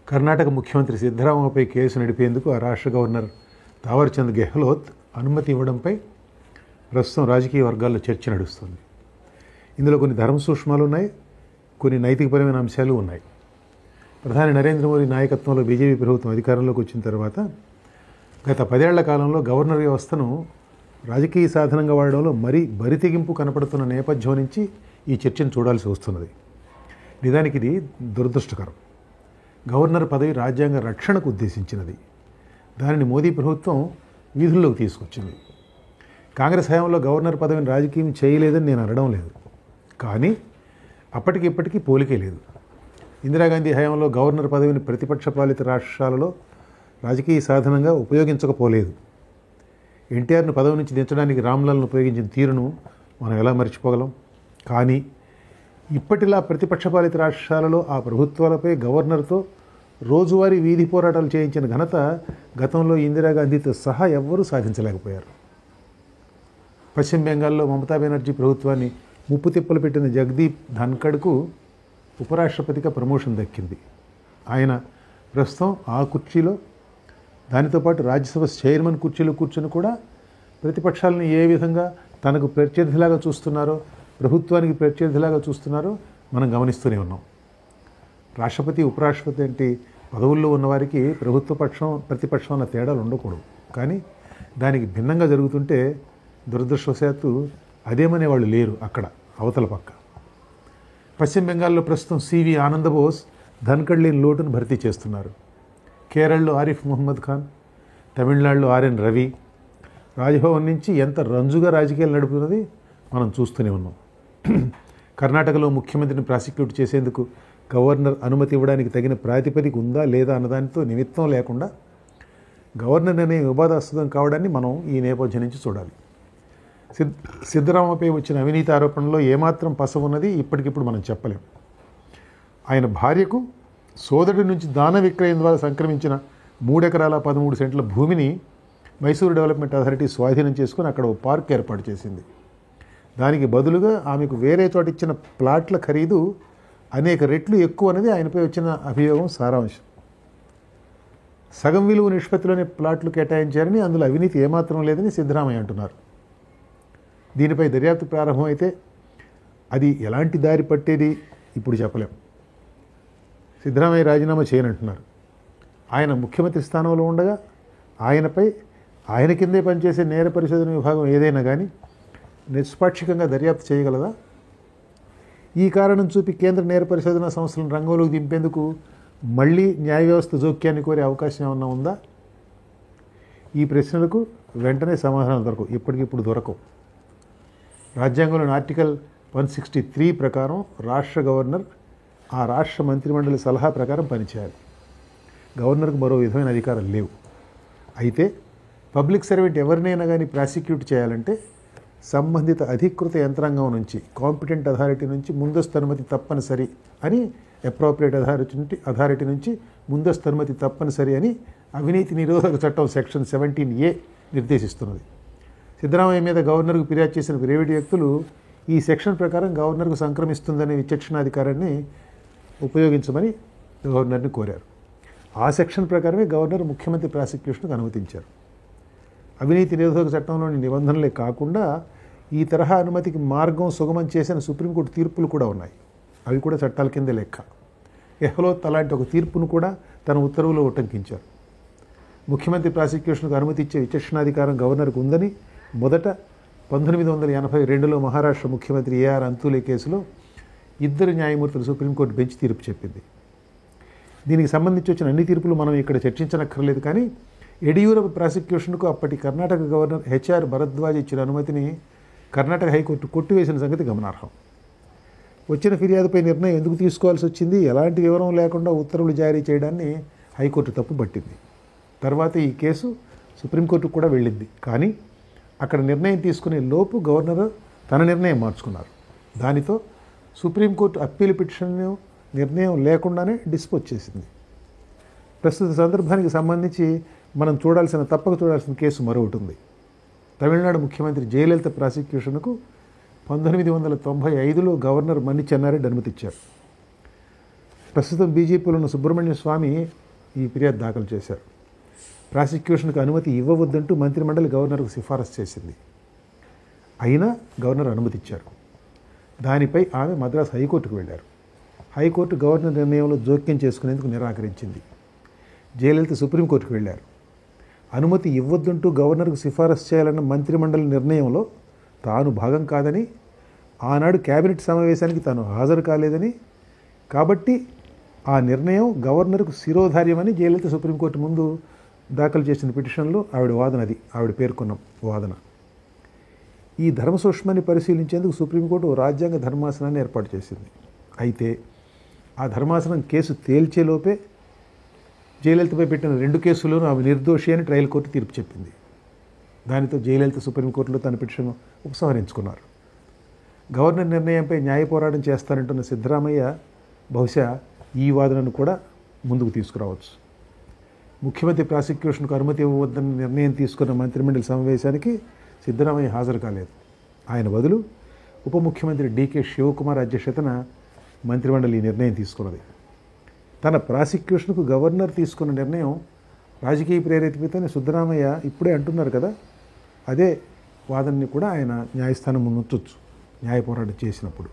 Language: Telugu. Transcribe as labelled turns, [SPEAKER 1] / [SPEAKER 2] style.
[SPEAKER 1] కర్ణాటక ముఖ్యమంత్రి సిద్ధరామయ్యపై కేసు నడిపేందుకు ఆ రాష్ట్ర గవర్నర్ తావర్చంద్ గెహ్లోత్ అనుమతి ఇవ్వడంపై ప్రస్తుతం రాజకీయ వర్గాల్లో చర్చ నడుస్తుంది. ఇందులో కొన్ని ధర్మ సూక్ష్మాలు ఉన్నాయి, కొన్ని నైతికపరమైన అంశాలు ఉన్నాయి. ప్రధాని నరేంద్ర మోదీ నాయకత్వంలో బీజేపీ ప్రభుత్వం అధికారంలోకి వచ్చిన తర్వాత గత 10 ఏళ్ల కాలంలో గవర్నర్ వ్యవస్థను రాజకీయ సాధనంగా వాడడంలో మరీ బరితెగింపు కనపడుతున్న నేపథ్యం నుంచి ఈ చర్చను చూడాల్సి వస్తున్నది. నిజానికి ఇది దురదృష్టకరం. గవర్నర్ పదవి రాజ్యాంగ రక్షణకు ఉద్దేశించినది. దానిని మోదీ ప్రభుత్వం వీధుల్లోకి తీసుకొచ్చింది. కాంగ్రెస్ హయాంలో గవర్నర్ పదవిని రాజకీయం చేయలేదని నేను అనడం లేదు, కానీ అప్పటికిప్పటికీ పోలికే లేదు. ఇందిరాగాంధీ హయాంలో గవర్నర్ పదవిని ప్రతిపక్ష పాలిత రాష్ట్రాలలో రాజకీయ సాధనంగా ఉపయోగించకపోలేదు. ఎన్టీఆర్ను పదవి నుంచి దించడానికి రామ్లాల్ను ఉపయోగించిన తీరును మనం ఎలా మర్చిపోగలం? కానీ ఇప్పటిలా ప్రతిపక్ష పాలిత రాష్ట్రాలలో ఆ ప్రభుత్వాలపై గవర్నర్తో రోజువారీ వీధి పోరాటాలు చేయించిన ఘనత గతంలో ఇందిరాగాంధీతో సహా ఎవ్వరూ సాధించలేకపోయారు. పశ్చిమ బెంగాల్లో మమతా బెనర్జీ ప్రభుత్వాన్ని ముప్పు తిప్పలు పెట్టిన జగదీప్ ధన్కడ్కు ఉపరాష్ట్రపతిగా ప్రమోషన్ దక్కింది. ఆయన ప్రస్తుతం ఆ కుర్చీలో, దానితో పాటు రాజ్యసభ చైర్మన్ కుర్చీలో కూర్చొని కూడా ప్రతిపక్షాలను ఏ విధంగా తనకు ప్రత్యర్థిలాగా చూస్తున్నారో, ప్రభుత్వానికి ప్రత్యర్థిలాగా చూస్తున్నారో మనం గమనిస్తూనే ఉన్నాం. రాష్ట్రపతి, ఉపరాష్ట్రపతి వంటి పదవుల్లో ఉన్నవారికి ప్రభుత్వ పక్షం, ప్రతిపక్షం అన్న తేడాలు ఉండకూడదు. కానీ దానికి భిన్నంగా జరుగుతుంటే దురదృష్టవశాత్తు అదేమనే వాళ్ళు లేరు అక్కడ అవతల పక్క. పశ్చిమ బెంగాల్లో ప్రస్తుతం సివి ఆనందబోస్ ధన్కడ్ లేని లోటును భర్తీ చేస్తున్నారు. కేరళలో ఆరిఫ్ ముహమ్మద్ ఖాన్, తమిళనాడులో ఆర్ఎన్ రవి రాజ్భవన్ నుంచి ఎంత రంజుగా రాజకీయాలు నడుపుతున్నది మనం చూస్తూనే ఉన్నాం. కర్ణాటకలో ముఖ్యమంత్రిని ప్రాసిక్యూట్ చేసేందుకు గవర్నర్ అనుమతి ఇవ్వడానికి తగిన ప్రాతిపదిక ఉందా లేదా అన్నదానితో నిమిత్తం లేకుండా గవర్నర్ అనే వివాదాస్పదం కావడాన్ని మనం ఈ నేపథ్యం నుంచి చూడాలి. సిద్ధరామయ్యపై వచ్చిన అవినీతి ఆరోపణలో ఏమాత్రం పస ఉన్నది ఇప్పటికిప్పుడు మనం చెప్పలేం. ఆయన భార్యకు సోదరుడి నుంచి దాన విక్రయం ద్వారా సంక్రమించిన 3 ఎకరాల 13 సెంట్ల భూమిని మైసూరు డెవలప్మెంట్ అథారిటీ స్వాధీనం చేసుకుని అక్కడ ఓ పార్క్ ఏర్పాటు చేసింది. దానికి బదులుగా ఆమెకు వేరే చోట ఇచ్చిన ప్లాట్ల ఖరీదు అనేక రెట్లు ఎక్కువ అనేది ఆయనపై వచ్చిన అభియోగం సారాంశం. సగం విలువ నిష్పత్తిలోనే ప్లాట్లు కేటాయించారని, అందులో అవినీతి ఏమాత్రం లేదని సిద్ధరామయ్య అంటున్నారు. దీనిపై దర్యాప్తు ప్రారంభమైతే అది ఎలాంటి దారి పట్టేది ఇప్పుడు చెప్పలేం. సిద్ధరామయ్య రాజీనామా చేయనంటున్నారు. ఆయన ముఖ్యమంత్రి స్థానంలో ఉండగా ఆయనపై, ఆయన కిందే పనిచేసే నేర పరిశోధన విభాగం ఏదైనా కానీ నిష్పాక్షికంగా దర్యాప్తు చేయగలదా? ఈ కారణం చూపి కేంద్ర నేర పరిశోధన సంస్థలను రంగంలోకి దింపేందుకు మళ్ళీ న్యాయ వ్యవస్థ జోక్యాన్ని కోరే అవకాశం ఏమన్నా ఉందా? ఈ ప్రశ్నలకు వెంటనే సమాధానం దొరకవు, ఇప్పటికిప్పుడు దొరకవు. రాజ్యాంగంలోని ఆర్టికల్ 163 ప్రకారం రాష్ట్ర గవర్నర్ ఆ రాష్ట్ర మంత్రిమండలి సలహా ప్రకారం పనిచేయాలి. గవర్నర్కు మరో విధమైన అధికారాలు లేవు. అయితే పబ్లిక్ సర్వెంట్ ఎవరినైనా కానీ ప్రాసిక్యూట్ చేయాలంటే సంబంధిత అధికృత యంత్రాంగం నుంచి, కాంపిటెంట్ అథారిటీ నుంచి ముందస్తు అనుమతి తప్పనిసరి అని, అప్రోప్రియేట్ అథారిటీ నుంచి ముందస్తు అనుమతి తప్పనిసరి అని అవినీతి నిరోధక చట్టం సెక్షన్ 17A నిర్దేశిస్తున్నది. సిద్ధరామయ్య మీద గవర్నర్కు ఫిర్యాదు చేసిన ప్రైవేటు వ్యక్తులు ఈ సెక్షన్ ప్రకారం గవర్నర్కు సంక్రమిస్తుందనే విచక్షణాధికారాన్ని ఉపయోగించమని గవర్నర్ని కోరారు. ఆ సెక్షన్ ప్రకారమే గవర్నర్ ముఖ్యమంత్రి ప్రాసిక్యూషన్కు అనుమతించారు. అవినీతి నిరోధక చట్టంలోని నిబంధనలే కాకుండా ఈ తరహా అనుమతికి మార్గం సుగమం చేసిన సుప్రీంకోర్టు తీర్పులు కూడా ఉన్నాయి. అవి కూడా చట్టాల కిందే లెక్క. గెహ్లోత్ అలాంటి ఒక తీర్పును కూడా తన ఉత్తర్వులో ఉటంకించారు. ముఖ్యమంత్రి ప్రాసిక్యూషన్కు అనుమతి ఇచ్చే విచక్షణాధికారం గవర్నర్కు ఉందని మొదట 1982లో మహారాష్ట్ర ముఖ్యమంత్రి ఏఆర్ అంతులే కేసులో 2 న్యాయమూర్తుల సుప్రీంకోర్టు బెంచ్ తీర్పు చెప్పింది. దీనికి సంబంధించి వచ్చిన అన్ని తీర్పులు మనం ఇక్కడ చర్చించనక్కర్లేదు. కానీ యడియూరప్ప ప్రాసిక్యూషన్కు అప్పటి కర్ణాటక గవర్నర్ హెచ్ఆర్ భరద్వాజ్ ఇచ్చిన అనుమతిని కర్ణాటక హైకోర్టు కొట్టివేసిన సంగతి గమనార్హం. వచ్చిన ఫిర్యాదుపై నిర్ణయం ఎందుకు తీసుకోవాల్సి వచ్చింది, ఎలాంటి వివరం లేకుండా ఉత్తర్వులు జారీ చేయడాన్ని హైకోర్టు తప్పుపట్టింది. తర్వాత ఈ కేసు సుప్రీంకోర్టుకు కూడా వెళ్ళింది. కానీ అక్కడ నిర్ణయం తీసుకునే లోపు గవర్నర్ తన నిర్ణయం మార్చుకున్నారు. దానితో సుప్రీంకోర్టు అప్పీల్ పిటిషన్ నిర్ణయం లేకుండానే డిస్పోజ్ చేసింది. ప్రస్తుత సందర్భానికి సంబంధించి మనం తప్పక చూడాల్సిన కేసు మరొకటి ఉంది. తమిళనాడు ముఖ్యమంత్రి జయలలిత ప్రాసిక్యూషన్కు 1995లో గవర్నర్ మణి చెన్నారెడ్డి అనుమతిచ్చారు. ప్రస్తుతం బీజేపీలో ఉన్న సుబ్రహ్మణ్య స్వామి ఈ ఫిర్యాదు దాఖలు చేశారు. ప్రాసిక్యూషన్కు అనుమతి ఇవ్వవద్దంటూ మంత్రిమండలి గవర్నర్కు సిఫారసు చేసింది. అయినా గవర్నర్ అనుమతి ఇచ్చారు. దానిపై ఆమె మద్రాసు హైకోర్టుకు వెళ్ళారు. హైకోర్టు గవర్నర్ నిర్ణయంలో జోక్యం చేసుకునేందుకు నిరాకరించింది. జయలలిత సుప్రీంకోర్టుకు వెళ్ళారు. అనుమతి ఇవ్వద్దంటూ గవర్నర్కు సిఫారసు చేయాలన్న మంత్రిమండలి నిర్ణయంలో తాను భాగం కాదని, ఆనాడు కేబినెట్ సమావేశానికి తాను హాజరు కాలేదని, కాబట్టి ఆ నిర్ణయం గవర్నర్కు శిరోధార్యమని జయలలిత సుప్రీంకోర్టు ముందు దాఖలు చేసిన పిటిషన్లో ఆవిడ వాదన, అది ఆవిడ పేర్కొన్న వాదన. ఈ ధర్మ సూక్ష్మాన్ని పరిశీలించేందుకు సుప్రీంకోర్టు రాజ్యాంగ ధర్మాసనాన్ని ఏర్పాటు చేసింది. అయితే ఆ ధర్మాసనం కేసు తేల్చేలోపే జయలలితపై పెట్టిన 2 కేసుల్లోనూ ఆమె నిర్దోషి అని ట్రయల్ కోర్టు తీర్పు చెప్పింది. దానితో జయలలిత సుప్రీంకోర్టులో తన పిటిషన్ ఉపసంహరించుకున్నారు. గవర్నర్ నిర్ణయంపై న్యాయ పోరాటం చేస్తారంటున్న సిద్ధరామయ్య బహుశా ఈ వాదనను కూడా ముందుకు తీసుకురావచ్చు. ముఖ్యమంత్రి ప్రాసిక్యూషన్కు అనుమతి ఇవ్వవద్దన్న నిర్ణయం తీసుకున్న మంత్రిమండలి సమావేశానికి సిద్ధరామయ్య హాజరు కాలేదు. ఆయన బదులు ఉప ముఖ్యమంత్రి డీకే శివకుమార్ అధ్యక్షతన మంత్రిమండలి ఈ నిర్ణయం తీసుకున్నది. తన ప్రాసిక్యూషన్కు గవర్నర్ తీసుకున్న నిర్ణయం రాజకీయ ప్రేరేపితని సిద్ధరామయ్య ఇప్పుడే అంటున్నారు కదా, అదే వాదనని కూడా ఆయన న్యాయస్థానం ముందుంచొచ్చు న్యాయ పోరాటం చేసినప్పుడు.